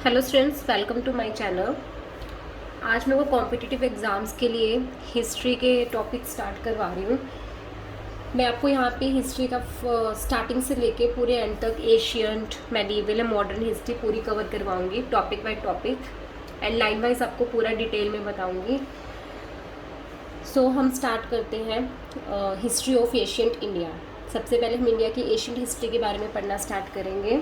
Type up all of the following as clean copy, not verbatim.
Hello students, welcome to my channel. आज मैं वो कॉम्पिटिटिव एग्ज़ाम्स के लिए हिस्ट्री के टॉपिक स्टार्ट करवा रही हूँ। मैं आपको यहाँ पे हिस्ट्री का स्टार्टिंग से लेके पूरे एंड तक ancient, medieval and modern history पूरी कवर करवाऊँगी, topic by topic and line wise आपको पूरा डिटेल में बताऊँगी। सो हम स्टार्ट करते हैं हिस्ट्री ऑफ एशियंट इंडिया। सबसे पहले हम इंडिया की एशियंट हिस्ट्री के बारे में पढ़ना स्टार्ट करेंगे।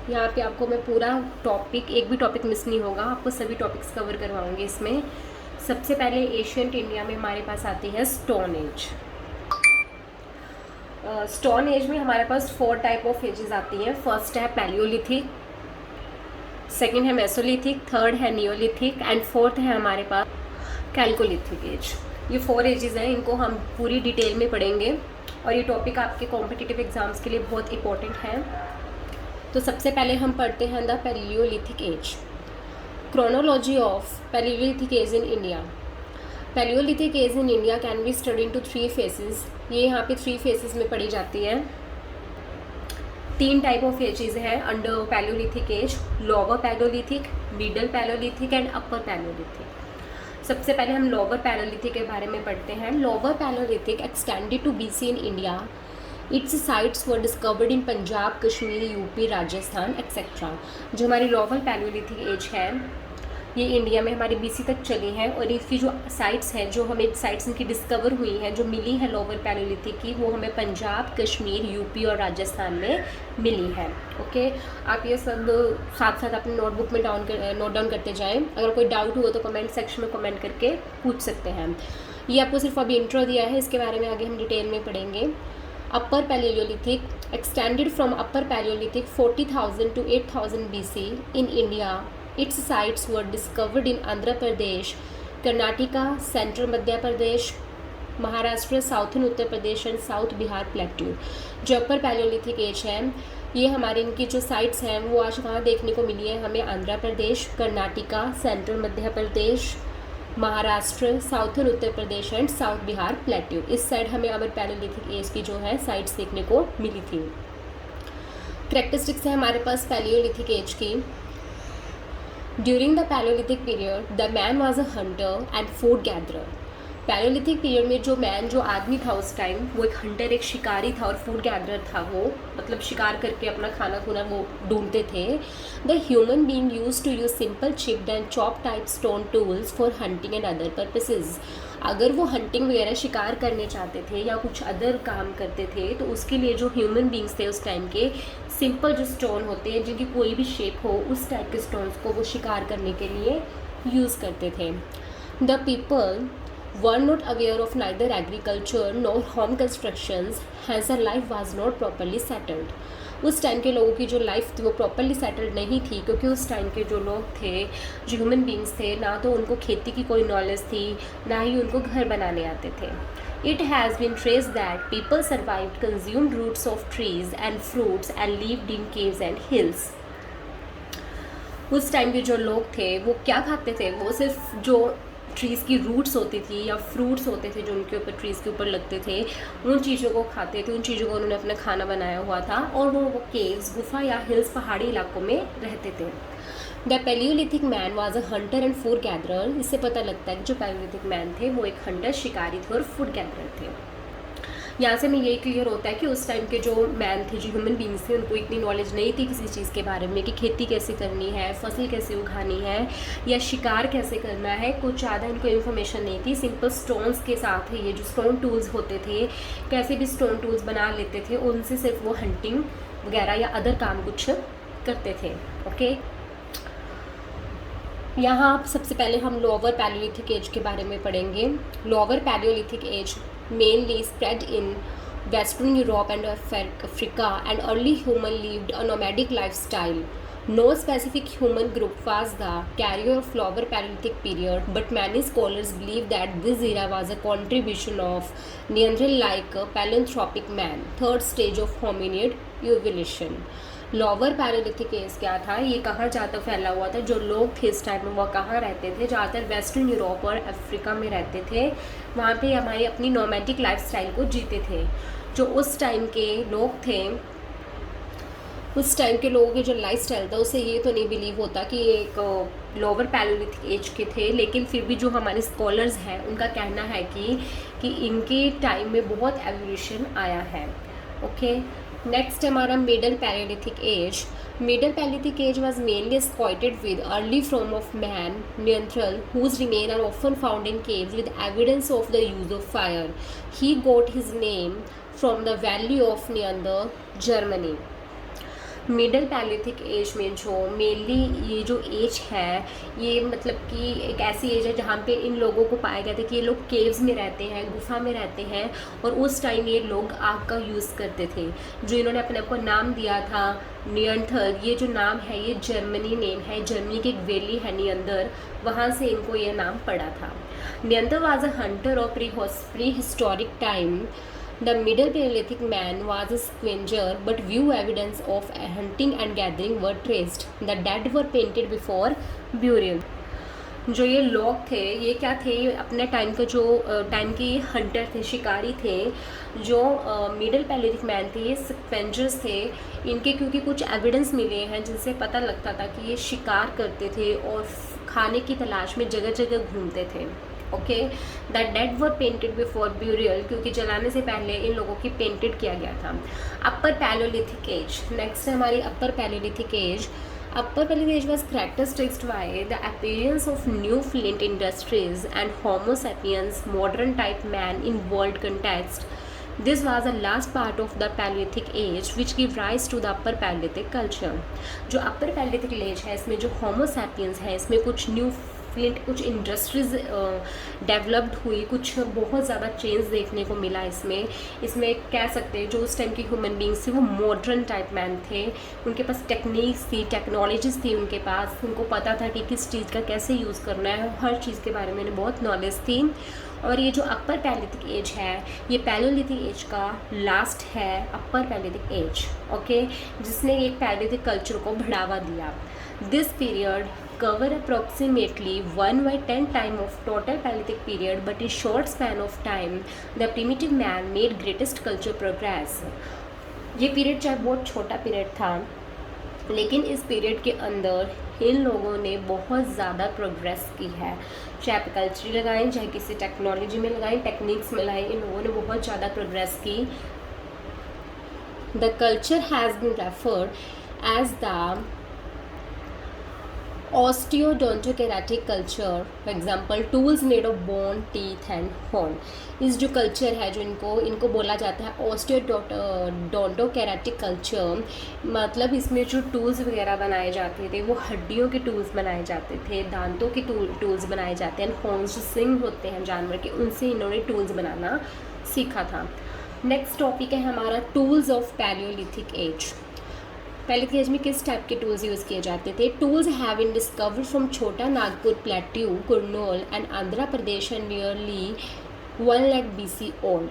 यहाँ पे आपको मैं पूरा टॉपिक, एक भी टॉपिक मिस नहीं होगा, आपको सभी टॉपिक्स कवर करवाऊंगी इसमें। सबसे पहले एशियंट इंडिया में हमारे पास आती है स्टोन एज। स्टोन एज में हमारे पास 4 टाइप ऑफ एजेस आती हैं। फर्स्ट है पैलियोलिथिक, सेकंड है मेसोलिथिक, थर्ड है नियोलिथिक एंड फोर्थ है हमारे पास कैल्कोलिथिक एज। ये 4 एजेस हैं, इनको हम पूरी डिटेल में पढ़ेंगे और ये टॉपिक आपके कॉम्पिटिटिव एग्जाम्स के लिए बहुत इंपॉर्टेंट है। तो सबसे पहले हम पढ़ते हैं the paleolithic age. Chronology of paleolithic age in India. Paleolithic age in India can be study into 3 phases. ये यहाँ पे 3 फेजेस में पढ़ी जाती है। 3 टाइप ऑफ एजेस हैं under paleolithic age: lower paleolithic, middle paleolithic and upper paleolithic. सबसे पहले हम लोअर पैलियोलिथिक के बारे में पढ़ते हैं। Lower paleolithic extended to BC in India. Its sites were discovered in Punjab, Kashmir, UP, Rajasthan etcetera. जो हमारी लोअर पैलियोलिथिक एज है ये इंडिया में हमारी बीसी तक चली है और इसकी जो साइट्स हैं, जो हमें साइट्स इनकी डिस्कवर हुई हैं, जो मिली है लोअर पैलियोलिथिक की, वो हमें पंजाब, कश्मीर, यूपी और राजस्थान में मिली है। ओके, आप ये सब साथ साथ अपनी नोटबुक में नोट डाउन करते जाएं। अगर कोई डाउट हुआ तो कमेंट सेक्शन में कमेंट करके पूछ सकते हैं। ये आपको सिर्फ अभी इंट्रो दिया है, इसके बारे में आगे हम डिटेल में पढ़ेंगे। Upper Paleolithic extended from Upper Paleolithic 40,000 to 8,000 BC in India. Its sites were discovered in Andhra Pradesh, Karnataka, Central Madhya Pradesh, Maharashtra, southern Uttar Pradesh and south Bihar plateau. जो अपर पैलियोलिथिक एज है ये हमारे इनकी जो साइट्स हैं वो आज कहाँ देखने को मिली है हमें? Andhra Pradesh, Karnataka, central Madhya Pradesh, Maharashtra, southern Uttar Pradesh and south Bihar plateau. इस साइड हमें अपर पैलियोलिथिक एज की जो है साइट्स देखने को मिली थी। कैरेक्टरिस्टिक्स है हमारे पास पैलियोलिथिक एज की। During the Palaeolithic period the man was a Hunter and food gatherer. Palaeolithic period में जो आदमी था उस टाइम वो एक हंटर, एक शिकारी था और फूड गैदरर था। वो मतलब शिकार करके अपना खाना खुना वो ढूंढते थे। The human being use to use simple chipped and chop type stone tools for hunting and other purposes. अगर वो हंटिंग वगैरह शिकार करने चाहते थे या कुछ अदर काम करते थे तो उसके लिए जो ह्यूमन बींग्स थे उस टाइम के, सिंपल जो स्टोन होते हैं जिनकी कोई भी शेप हो, उस टाइप के स्टोन्स को वो शिकार करने के लिए यूज़ करते थे। The people were not aware of neither agriculture nor home constructions, hence their life was not properly settled. उस टाइम के लोगों की जो लाइफ थी वो प्रॉपरली सेटल्ड नहीं थी क्योंकि उस टाइम के जो लोग थे, जो ह्यूमन बींग्स थे, ना तो उनको खेती की कोई नॉलेज थी ना ही उनको घर बनाने आते थे। It has been traced that people survived, consumed roots of trees and fruits and lived in caves and hills. उस टाइम के जो लोग थे वो क्या खाते थे? वो सिर्फ जो ट्रीज़ की रूट्स होती थी या फ्रूट्स होते थे जो उनके ऊपर, ट्रीज़ के ऊपर लगते थे, उन चीज़ों को खाते थे, उन चीज़ों को उन्होंने अपना खाना बनाया हुआ था और वो केव्स, गुफा या हिल्स, पहाड़ी इलाकों में रहते थे। The Palaeolithic man was a Hunter and food gatherer. इससे पता लगता है कि जो पैलियोलिथिक मैन थे वो एक हंटर, शिकारी थे और फूड गैदरर थे। यहाँ से हमें यही क्लियर होता है कि उस टाइम के जो मैन थे, जो ह्यूमन बींग्स थे, उनको इतनी नॉलेज नहीं थी किसी चीज़ के बारे में कि खेती कैसे करनी है, फसल कैसे उगानी है या शिकार कैसे करना है। कुछ ज़्यादा इनको इन्फॉर्मेशन नहीं थी। सिंपल स्टोन्स के साथ ये जो स्टोन टूल्स होते थे, कैसे भी स्टोन टूल्स बना लेते थे, उनसे सिर्फ वो हंटिंग वगैरह या अदर काम कुछ करते थे। ओके, यहाँ सबसे पहले हम लोअर पैलियोलिथिक एज के बारे में पढ़ेंगे। Lower paleolithic age mainly spread in Western Europe and Africa, and early human lived a nomadic lifestyle. No specific human group was the carrier of lower Paleolithic period, but many scholars believe that this era was a contribution of Neanderthal-like Paleanthropic man, third stage of hominid evolution. Lower paleolithic age क्या था? ये कहाँ ज़्यादा फैला हुआ था? जो लोग थे इस टाइम में वो कहाँ रहते थे? ज़्यादातर वेस्टर्न यूरोप और अफ्रीका में रहते थे। वहाँ पे हमारी अपनी नोमैडिक लाइफस्टाइल को जीते थे। जो उस टाइम के लोग थे उस टाइम के लोगों की जो लाइफ स्टाइल था उससे ये तो नहीं बिलीव होता कि ये एक लोअर पैलोलिथिक एज के थे, लेकिन फिर भी जो हमारे स्कॉलर्स हैं उनका कहना है कि इनके टाइम में बहुत एवोल्यूशन आया है। ओके, नेक्स्ट हमारा middle paleolithic age. Middle Paleolithic age was mainly associated with early form of man, Neanderthal, whose remains are often found in caves with evidence of the use of fire. He got his name from the valley of Neander, Germany. Middle paleolithic age में जो mainly ये जो as है, ये मतलब कि एक ऐसी एज है जहाँ पे इन लोगों को पाया गया था कि ये लोग केव्स में रहते हैं, गुफा में रहते हैं, और उस टाइम ये लोग आग का यूज़ करते थे। जो इन्होंने अपने आप को नाम दिया था नियंथर, ये जो नाम है ये जर्मनी नेम है, जर्मनी की एक वैली है नियंदर, वहाँ से इनको ये नाम पड़ा था। Neanderthal was a hunter of prehistoric time. The Middle Paleolithic man was a scavenger, but few evidence of hunting and gathering were traced. The dead were painted before burial. जो ये लोग थे ये क्या थे, अपने टाइम के जो टाइम के हंटर थे, शिकारी थे। जो मिडल पैलेथिक मैन थे ये स्कैवेंजर्स थे। इनके क्योंकि कुछ एविडेंस मिले हैं जिनसे पता लगता था कि ये शिकार करते थे और खाने की तलाश में जगह जगह घूमते थे। Okay, the dead were painted before burial, क्योंकि जलाने से पहले इन लोगों की पेंटेड किया गया था। अपर पैलोलिथिक एज, नेक्स्ट है हमारी upper paleolithic age. Upper Paleolithic age was characterized by the appearance of new flint industries and Homo sapiens, modern type man in world context. This was the last part of the Paleolithic age which gave rise to the Upper Paleolithic culture. जो Upper Paleolithic age है इसमें जो Homo sapiens है इसमें कुछ new flint, कुछ industries developed हुई, कुछ बहुत ज़्यादा चेंज देखने को मिला इसमें कह सकते हैं जो उस टाइम की ह्यूमन बींग्स थी वो मॉडर्न टाइप मैन थे। उनके पास टेक्निक्स थी, टेक्नोलॉजीज थी उनके पास, उनको पता था कि किस चीज़ का कैसे यूज़ करना है, हर चीज़ के बारे में बहुत नॉलेज थी। और ये जो अपर पैलोलिथिक एज है ये पैलोलिथिक एज का लास्ट है, अपर पैलोलिथिक एज। ओके, जिसने एक पैलोलिथिक कल्चर को बढ़ावा दिया। This period cover approximately 1/10 time of total Paleolithic period, but in short span of time the primitive man made greatest culture progress. ये पीरियड चाहे बहुत छोटा पीरियड था लेकिन इस पीरियड के अंदर इन लोगों ने बहुत ज़्यादा प्रोग्रेस की है, चाहे आप कल्चर लगाएं चाहे किसी टेक्नोलॉजी में लगाएं, टेक्निक्स में लगाएं, इन लोगों ने बहुत ज़्यादा प्रोग्रेस की। The culture has been referred as the osteodontokeratic culture, for example tools made of bone, teeth and horn. इस जो कल्चर है जो इनको बोला जाता है ऑस्टियोडोंटोकेरेटिक कल्चर, मतलब इसमें जो टूल्स वगैरह बनाए जाते थे वो हड्डियों के टूल्स बनाए जाते थे, दांतों के टूल्स बनाए जाते हैं, हॉर्न्स जो सिंग होते हैं जानवर के उनसे इन्होंने टूल्स बनाना सीखा था। नेक्स्ट टॉपिक है हमारा tools of paleolithic age. Paleolithic age में किस टाइप के टूल्स यूज़ किए जाते थे? Tools have been discovered from Chota Nagpur plateau, Kurnool and Andhra Pradesh and nearly 1 lakh BC old.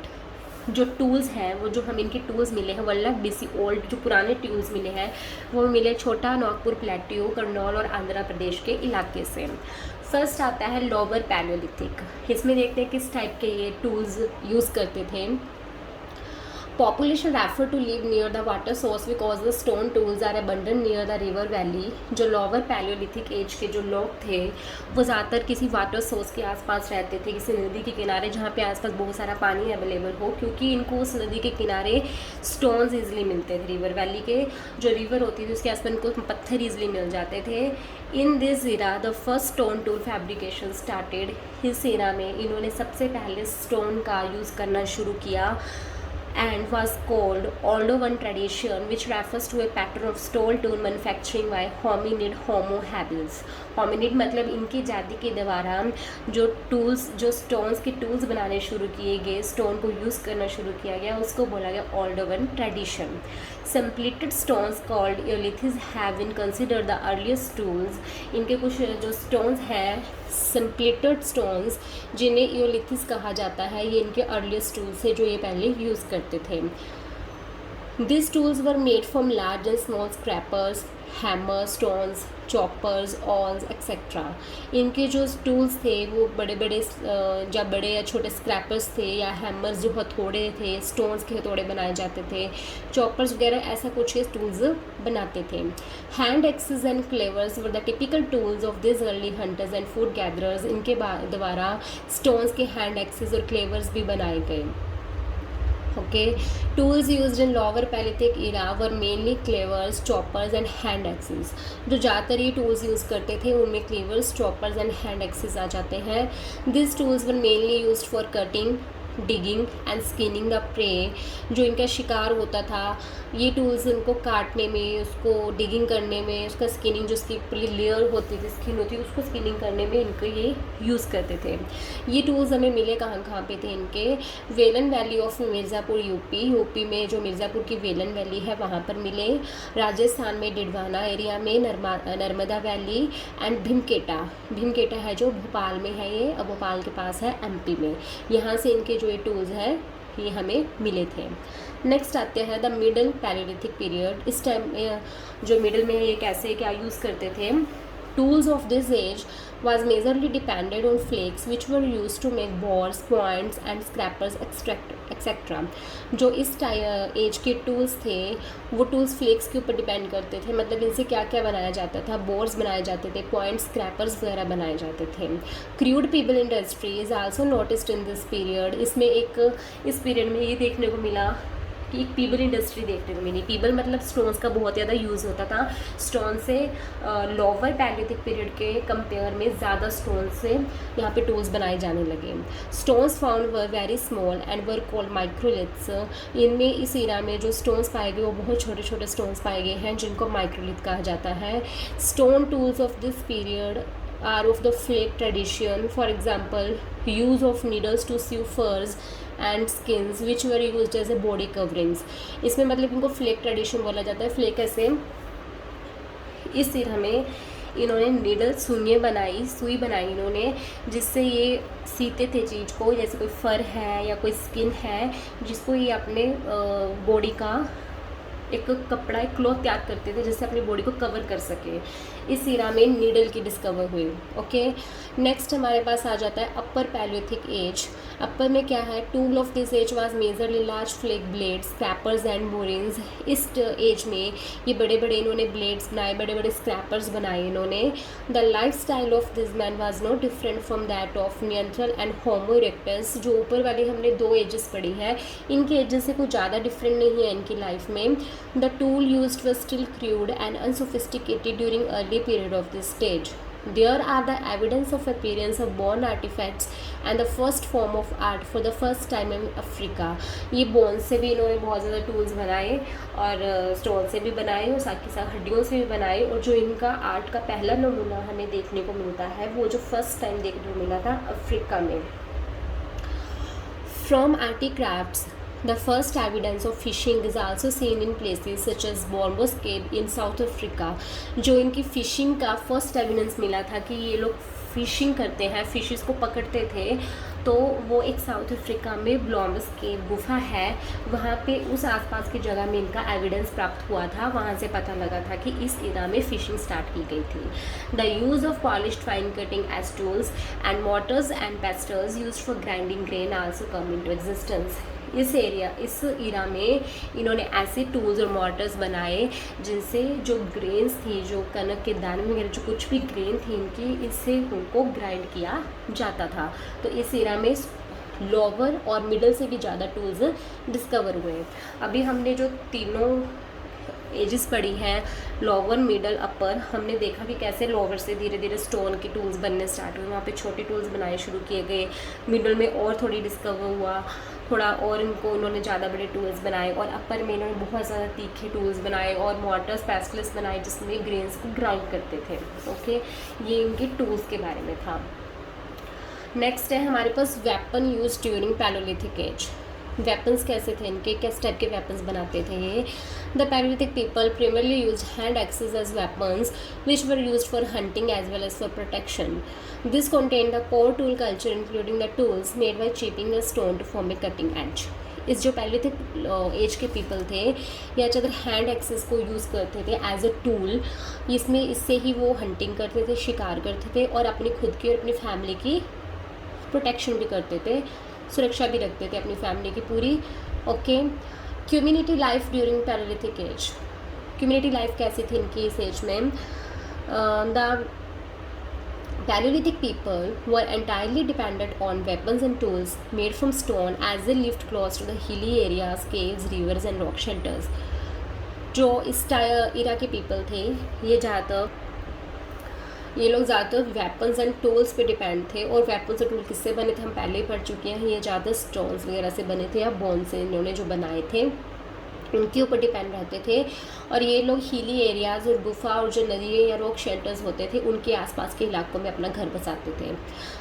जो टूल्स हैं वो जो हम इनके टूल्स मिले हैं 1 लाख BC ओल्ड, जो पुराने टूल्स मिले हैं वो मिले छोटा नागपुर प्लेट्यू, करनौल और आंध्र प्रदेश के इलाके से। फर्स्ट आता है लोअर पैलियोलिथिक। इसमें देखते हैं किस टाइप के ये टूल्स यूज़ करते थे। Population refer to live near the water source because the stone tools are abundant near the river valley. जो लोअर पैलियोलिथिक एज के जो लोग थे वो ज़्यादातर किसी वाटर सोर्स के आसपास रहते थे, किसी नदी के किनारे जहाँ पे आसपास बहुत सारा पानी अवेलेबल हो, क्योंकि इनको उस नदी के किनारे स्टोन्स ईजिली मिलते थे। रिवर वैली के जो रिवर होती थी उसके आसपास इनको पत्थर ईजिली मिल जाते थे। In this Ira the first stone tool fabrication started. इस इरा में इन्होंने सबसे पहले स्टोन का यूज़ करना शुरू किया and was called Oldowan tradition, which refers to a pattern of stone tool manufacturing by hominid Homo habilis. hominid मतलब इनकी जाति के द्वारा जो टूल्स, जो स्टोन्स के टूल्स बनाने शुरू किए गए, स्टोन को यूज़ करना शुरू किया गया, उसको बोला गया Oldowan tradition. Some stones called eoliths have been considered the earliest tools. इनके कुछ जो स्टोन्स हैं सिम्प्लेटेड स्टोन्स जिन्हें इयोलिथिस कहा जाता है, ये इनके अर्लीस्ट टूल्स है जो ये पहले यूज़ करते थे। This tools were made from large and small scrapers, hammer, stones, choppers, awls etcetera. इनके जो टूल्स थे वो बड़े बड़े या बड़े या छोटे स्क्रैपर्स थे, या हैमर्स जो हथौड़े थे, स्टोन्स के हथौड़े बनाए जाते थे, चॉपर्स वगैरह ऐसा कुछ के टूल्स बनाते थे। Hand axes and cleavers were the typical tools of this early hunters and food gatherers. इनके द्वारा स्टोन्स के हैंड एक्सेस और क्लेवर्स भी बनाए गए। Okay, tools used in lower paleolithic era were mainly cleavers, choppers and hand axes. जो ज़्यादातर ये टूल्स यूज़ करते थे उनमें cleavers, choppers and hand axes आ जाते हैं। This tools were mainly used for cutting, digging and skinning the prey. जो इनका शिकार होता था, ये टूल्स उनको काटने में, उसको डिगिंग करने में, उसका स्किनिंग, जो उसकी पूरी लेयर होती थी, स्किन होती है, उसको स्किनिंग करने में इनको ये यूज़ करते थे। ये टूल्स हमें मिले कहाँ कहाँ पे थे इनके? Velan valley of Mirzapur UP में जो मिर्ज़ापुर की वेलन वैली है वहाँ पर मिले। राजस्थान में डिडवाना एरिया में, नर्मदा वैली एंड भीमकेटा है जो भोपाल में है, ये भोपाल के पास है एमपी में। यहाँ से इनके जो ये टूल्स हैं ये हमें मिले थे। नेक्स्ट आते हैं द मिडल पैलियोलिथिक पीरियड। इस टाइम जो मिडल में ये कैसे क्या यूज़ करते थे? Tools of this age was majorly depended on flakes which were used to make bores, points and scrapers etc. जो इस एज के टूल्स थे वो टूल्स फ्लेक्स के ऊपर डिपेंड करते थे। मतलब इनसे क्या क्या बनाया जाता था? बोर्स बनाए जाते थे, पॉइंट्स, स्क्रैपर्स वगैरह बनाए जाते थे। Crude pebble industry is also noticed in this period. इसमें इस पीरियड में ये देखने को मिला कि एक पीबल इंडस्ट्री देखने को मिली। पीबल मतलब स्टोन्स का बहुत ज़्यादा यूज़ होता था। स्टोन से लोअर पैलियोलिथिक पीरियड के कंपेयर में ज़्यादा स्टोन से यहाँ पे टूल्स बनाए जाने लगे। Stones found were very small and were called microliths. इनमें इस एरा में जो स्टोन्स पाए गए वो बहुत छोटे छोटे स्टोन्स पाए गए हैं जिनको माइक्रोलिथ कहा जाता है। Stone tools of this period are of the flake tradition. For example, use of needles to sew furs and skins which were used as a body coverings. इसमें मतलब इनको फ्लेक ट्रेडिशन बोला जाता है। फ्लेक ऐसे इस एरा में इन्होंने नीडल सुई बनाई इन्होंने, जिससे ये सीते थे चीज़ को, जैसे कोई फर है या कोई स्किन है जिसको ये अपने बॉडी का एक कपड़ा, एक क्लॉथ तैयार करते थे जिससे अपनी बॉडी को कवर कर सके। इस एरा में नीडल की डिस्कवर हुई। ओके, नेक्स्ट हमारे पास आ जाता है अपर पैलियोलिथिक एज। अपर में क्या है? Tool of this age was majorly large flake blades, scrapers and borings. इस एज में ये बड़े बड़े इन्होंने ब्लेड्स बनाए, बड़े बड़े स्क्रैपर्स बनाए इन्होंने। The life style of this man was not different from that of Neanderthal and Homo erectus. जो ऊपर वाले हमने 2 एजेस पढ़ी है, इनके एजेस से कुछ ज़्यादा डिफरेंट नहीं है इनकी लाइफ में। The tool used was still crude and unsophisticated during early period of this stage. There are the evidence of appearance of bone artifacts and the first form of art for the first time in Africa. ये bone से भी इन्होंने बहुत ज़्यादा tools बनाए और stone से भी बनाए और साथ के साथ हड्डियों से भी बनाए। और जो इनका आर्ट का पहला नमूना हमें देखने को मिलता है वो जो फर्स्ट टाइम देखने को मिला था अफ्रीका में। From artifacts, the first evidence of fishing is also seen in places such as Bombos Cave in South Africa. जो इनकी फिशिंग का फर्स्ट एविडेंस मिला था कि ये लोग फिशिंग करते हैं, फिशेस को पकड़ते थे, तो वो एक साउथ अफ्रीका में ब्लॉम्बस केव गुफा है, वहाँ पे उस आसपास की जगह में इनका एविडेंस प्राप्त हुआ था। वहाँ से पता लगा था कि इस एरा में फिशिंग स्टार्ट की गई थी। The use of polished fine cutting edge tools and Motors and pesters used for grinding grain also come into existence. इस एरा में इन्होंने ऐसे टूल्स और मोटर्स बनाए जिनसे जो ग्रेन्स थी, जो कनक के दाने वगैरह, जो कुछ भी ग्रेन थी इनकी, इससे उनको ग्राइंड किया जाता था। तो इस एरा में लोअर और मिडल से भी ज़्यादा टूल्स डिस्कवर हुए। अभी हमने जो तीनों एजेस पढ़ी हैं, लोअर, मिडल, अपर, हमने देखा कि कैसे लोअर से धीरे धीरे स्टोन के टूल्स बनने स्टार्ट हुए, वहाँ पे छोटे टूल्स बनाए शुरू किए गए। मिडल में और थोड़ी डिस्कवर हुआ, थोड़ा और इनको उन्होंने ज़्यादा बड़े टूल्स बनाए। और अपर में इन्होंने बहुत ज़्यादा तीखे टूल्स बनाए और मोटर्स, पेस्टल्स बनाए जिसमें ग्रेन्स को ग्राउंड करते थे। ओके, ये इनके टूल्स के बारे में था। नेक्स्ट है हमारे पास weapon use during paleolithic age. Weapons कैसे थे इनके, किस टाइप के वेपन्स बनाते थे ये? The Palaeolithic people primarily used hand axes as weapons which were used for hunting as well as for protection. This contained the core tool culture including the tools made by chipping a stone to form a cutting edge. इस जो Palaeolithic as के people थे या अगर hand access को use करते थे as a tool, इसमें इससे ही वो हंटिंग करते थे, शिकार करते थे और अपनी खुद की और अपनी फैमिली की प्रोटेक्शन भी करते थे, सुरक्षा भी रखते थे अपनी फैमिली की पूरी। Okay, community life during paleolithic age. Community life कैसी थी इनकी इस एज में? The Paleolithic people were entirely dependent on weapons and tools made from stone as they lived close to the hilly areas, caves, rivers and rock shelters. जो इस इरा के people थे ये लोग ज़्यादातर वेपन्स एंड टूल्स पे depend थे। और वेपन्स और टूल किससे बने थे हम पहले ही पढ़ चुके हैं। ये ज़्यादा स्टोन्स वगैरह से बने थे या बोन से इन्होंने जो बनाए थे उनके ऊपर डिपेंड रहते थे। और ये लोग हिली एरियाज़ और गुफा और जो नदियाँ या रॉक शेल्टर्स होते थे उनके आसपास के इलाकों में अपना घर बसाते थे।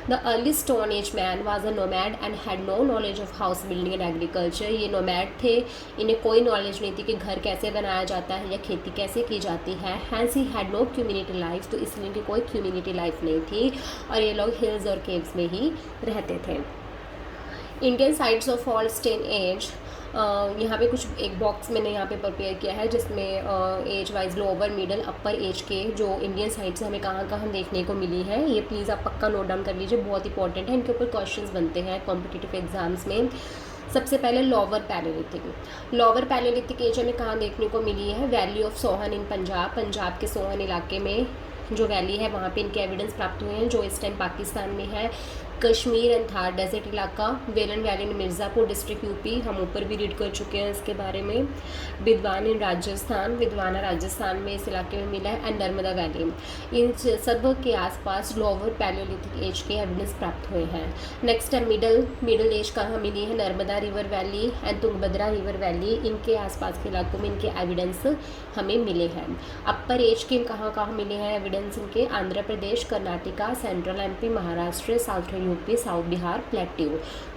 The early stone age man was a nomad and had no knowledge of house building and agriculture. ये नोमैड थे, इन्हें कोई नॉलेज नहीं थी कि घर कैसे बनाया जाता है या खेती कैसे की जाती है। Hence he had no community life, तो इसलिए इनकी कोई कम्युनिटी लाइफ नहीं थी और ये लोग हिल्स और केव्स में ही रहते थे। इंडियन साइट्स ऑफ ऑल्स्टेन एज, यहाँ पे कुछ एक बॉक्स मैंने यहाँ पे प्रिपेयर किया है जिसमें एज वाइज लोअर मिडल अपर एज के जो इंडियन साइट्स हमें कहाँ कहाँ देखने को मिली है। ये प्लीज़ आप पक्का नोट डाउन कर लीजिए, बहुत इंपॉर्टेंट है, इनके ऊपर क्वेश्चंस बनते हैं कॉम्पिटिटिव एग्जाम्स में। सबसे पहले लोअर पैलियोलिथिक एज हमें कहाँ देखने को मिली है? वैली ऑफ सोहन इन पंजाब के सोहन इलाके में जो वैली है वहाँ पे इनके एविडेंस प्राप्त हुए हैं जो इस टाइम पाकिस्तान में है। कश्मीर एंड थार डेजर्ट इलाका, Velan valley in Mirzapur district UP, हम ऊपर भी रीड कर चुके हैं इसके बारे में। विद्वाना राजस्थान में इस इलाके में मिला है। एंड नर्मदा वैली, इन सब के आसपास लोअर पैलियोलिथिक एज के एविडेंस प्राप्त हुए हैं। नेक्स्ट है मिडल एज कहाँ मिली है? Narmada river valley and Tungabhadra river valley, इनके आसपास के इलाकों में इनके एविडेंस हमें मिले हैं। अपर एज के कहाँ मिले हैं एविडेंस इनके? Andhra Pradesh, Karnataka, central MP, Maharashtra, south UP, south Bihar, plateau.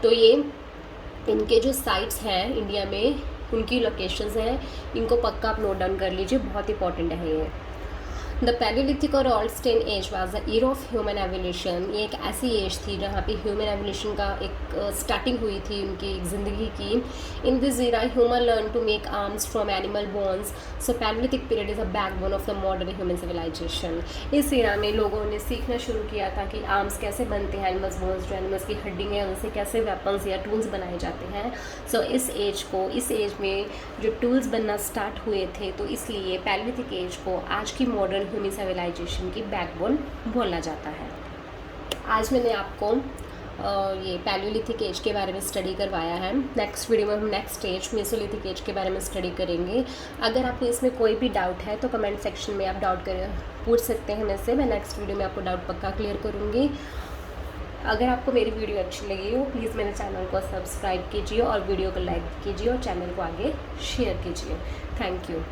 तो ये इनके जो साइट्स हैं इंडिया में उनकी लोकेशंस हैं, इनको पक्का आप नोट डाउन कर लीजिए, बहुत इंपॉर्टेंट है ये। The paleolithic or old stone age was the year of human evolution. ये एक ऐसी एज थी जहाँ पे ह्यूमन एवोल्यूशन का एक स्टार्टिंग हुई थी उनकी एक ज़िंदगी की। In this era human learn to make arms from animal bones. So paleolithic period is a backbone of the modern human civilisation. इस ईरा में लोगों ने सीखना शुरू किया था कि आर्म्स कैसे बनते हैं, एनिमल्स बोन्स जो एनिमल्स की हड्डी है उनसे कैसे वेपन्स या टूल्स बनाए जाते हैं। सो इस एज में जो टूल्स बनना स्टार्ट हुए थे तो इसलिए पैलियोलिथिक एज को आज की मॉडर्न ह्यूमन सिविलाइजेशन की बैकबोन बोला जाता है। आज मैंने आपको ये पैलियोलिथिक एज के बारे में स्टडी करवाया है। नेक्स्ट वीडियो में हम नेक्स्ट एज मेसोलिथिक एज के बारे में स्टडी करेंगे। अगर आपको इसमें कोई भी डाउट है तो कमेंट सेक्शन में आप डाउट पूछ सकते हैं मुझसे, मैं नेक्स्ट वीडियो में आपको डाउट पक्का क्लियर करूँगी। अगर आपको मेरी वीडियो अच्छी लगी हो प्लीज़ मेरे चैनल को सब्सक्राइब कीजिए और वीडियो को लाइक कीजिए और चैनल को आगे शेयर कीजिए। Thank you.